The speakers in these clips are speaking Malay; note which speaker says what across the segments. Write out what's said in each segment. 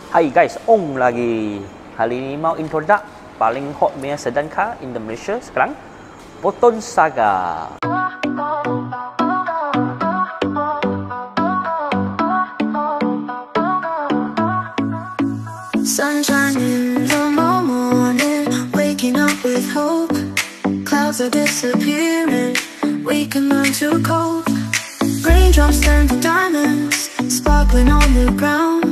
Speaker 1: Hai guys, Ong lagi. Hari ni mau introduce paling hot punya sedan car in the Malaysia sekarang, Proton Saga.
Speaker 2: Sunshine in the morning, waking up with hope. Clouds are disappearing, we can learn to cope. Raindrops turn to diamonds, sparkling on the ground.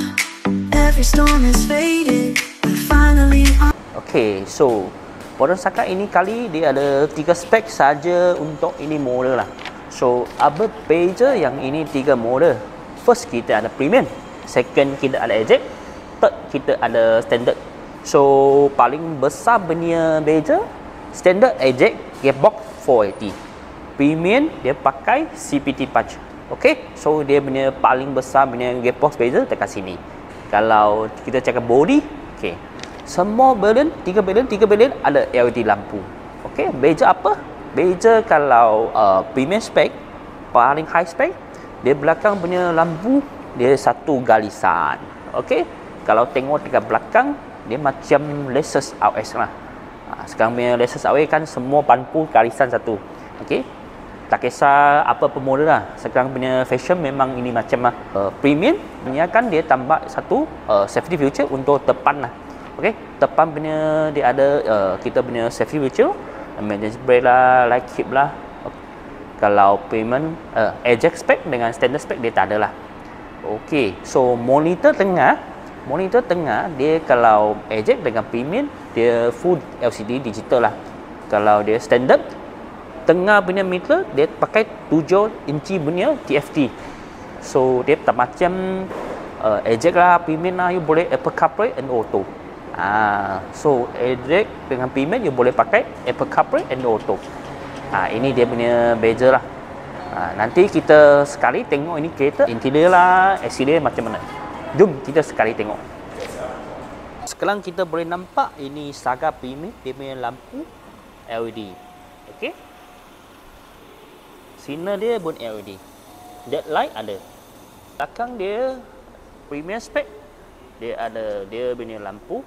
Speaker 2: Every storm is faded, we're finally on.
Speaker 1: Okay, so Proton Saga ini kali dia ada 3 spek saja untuk ini model lah. So, apa beza yang ini 3 model? First, kita ada premium. Second, kita ada eject. Third, kita ada standard. So, paling besar punya beza, standard eject gearbox 480. Premium dia pakai CPT punch. Okay, so dia punya paling besar punya gearbox beza dekat sini. Kalau kita cakap body, okay, semua balun, 3 balun ada LED lampu. Okay, beza apa? Beza kalau premium spec, paling high spec, dia belakang punya lampu dia satu galisan. Okay, kalau tengok dekat belakang dia macam Lexus RS lah. Sekarang punya Lexus RS kan semua lampu galisan satu. Okay, tak kisah apa pemodel lah. Sekarang punya fashion memang ini macam lah. Premium punya kan dia tambah satu safety feature untuk depan lah. Okay, depan punya dia ada kita punya safety feature, emergency brake lah, light keep lah. Kalau premium eject spec dengan standard spec dia tak ada lah. Okay, so monitor tengah dia kalau eject dengan premium dia full LCD digital lah. Kalau dia standard tengah punya meter dia pakai 7 inci punya TFT. So dia tak macam eject lah, premium lah you boleh Apple CarPlay and Auto. So eject dengan premium you boleh pakai Apple CarPlay and Auto. Ini dia punya beza lah. Nanti kita sekali tengok ini kereta interior lah, exterior macam mana. Jom kita sekali tengok. Sekarang kita boleh nampak ini Saga Premium, dia punya lampu LED. Okey. Sinar dia pun LED. Deadlight ada. Belakang dia premium spec. Dia ada dia punya lampu.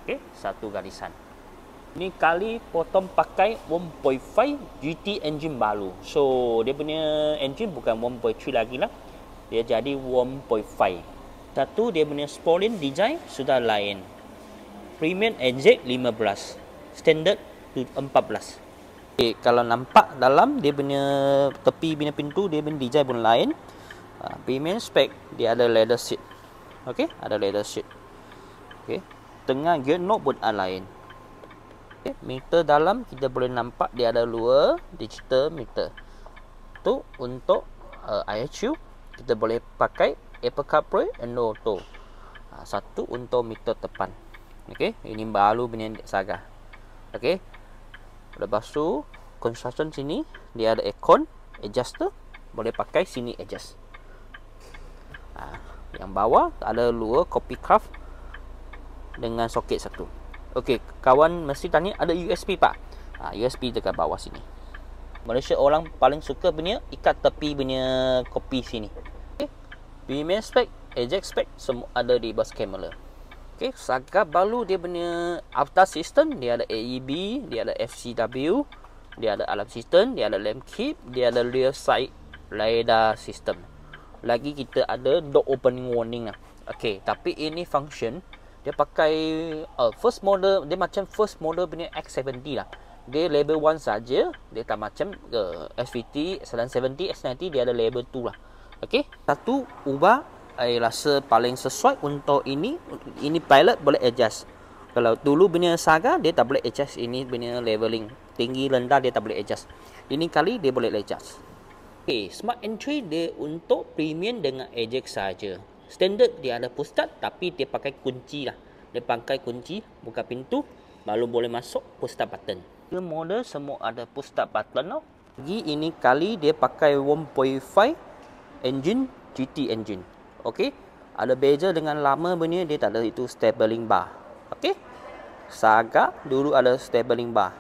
Speaker 1: Okey, satu garisan. Ini kali Proton pakai 1.5 GT engine baru. So dia punya engine bukan 1.3 lagi lah. Dia jadi 1.5. Satu dia punya spoiling design sudah lain. Premium eject 15, standard 14. Okay, kalau nampak dalam dia punya tepi punya pintu dia punya design pun lain. Premium spec dia ada leather seat. Okey, ada leather seat. Okey, tengah gear knob pun lain. Okay, meter dalam kita boleh nampak dia ada dua digital meter. Tu untuk IHU kita boleh pakai Apple CarPlay and Auto. Satu untuk meter depan. Okey, ini baru punya Saga. Okey. Lepas tu construction sini dia ada aircon, adjuster, boleh pakai sini adjust. Yang bawah ada dua copy craft dengan soket satu. Okey, kawan mesti tanya ada USB pak? USB dekat bawah sini. Malaysia orang paling suka punya ikat tepi punya kopi sini. Okay. Premium spec, eject spec semua ada di bawah kamera. Okey, Saga baru dia punya after system, dia ada AEB, dia ada FCW, dia ada alarm system, dia ada lamp keep, dia ada rear side lidar system. Lagi kita ada door opening warning lah. Okey, tapi ini function dia pakai first model, dia macam first model punya X70 lah. Dia label 1 saja, dia tak macam SVT, S970, S90 dia ada label 2 lah. Okey, satu ubah rasa paling sesuai untuk ini pilot boleh adjust. Kalau dulu punya Saga dia tak boleh adjust ini punya leveling. Tinggi rendah dia tak boleh adjust. Ini kali dia boleh adjust. Okey, smart entry dia untuk premium dengan eject saja. Standard dia ada push start tapi dia pakai kunci lah. Dia pakai kunci buka pintu baru boleh masuk push start button. Model semua ada push start button tau. Lagi ini kali dia pakai 1.5 engine GT engine. Okey, ada beza dengan lama punya dia tak ada itu stabilizing bar. Okey, Saga dulu ada stabilizing bar.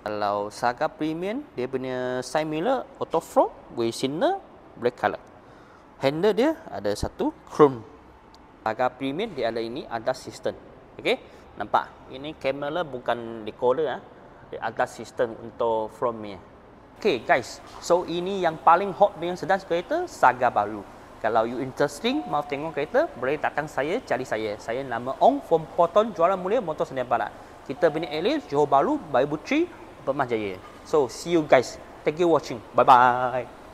Speaker 1: Kalau Saga Premium dia punya side mirror auto fog with signal black color. Handle dia ada satu chrome. Saga Premium dia ada ini ada sistem. Okey, nampak? Ini kamera bukan decoder Dia ada sistem untuk front-nya. Okey guys, so ini yang paling hot dengan sedang kereta Saga baru. Kalau you interesting mau tengok kereta, boleh datang saya, cari saya. Saya nama Ong from Poton Jualan Mulia Motor Sedia Barat. Kita punya area Johor Bahru, Bayu Puteri, Permah Jaya. So see you guys. Thank you watching. Bye bye.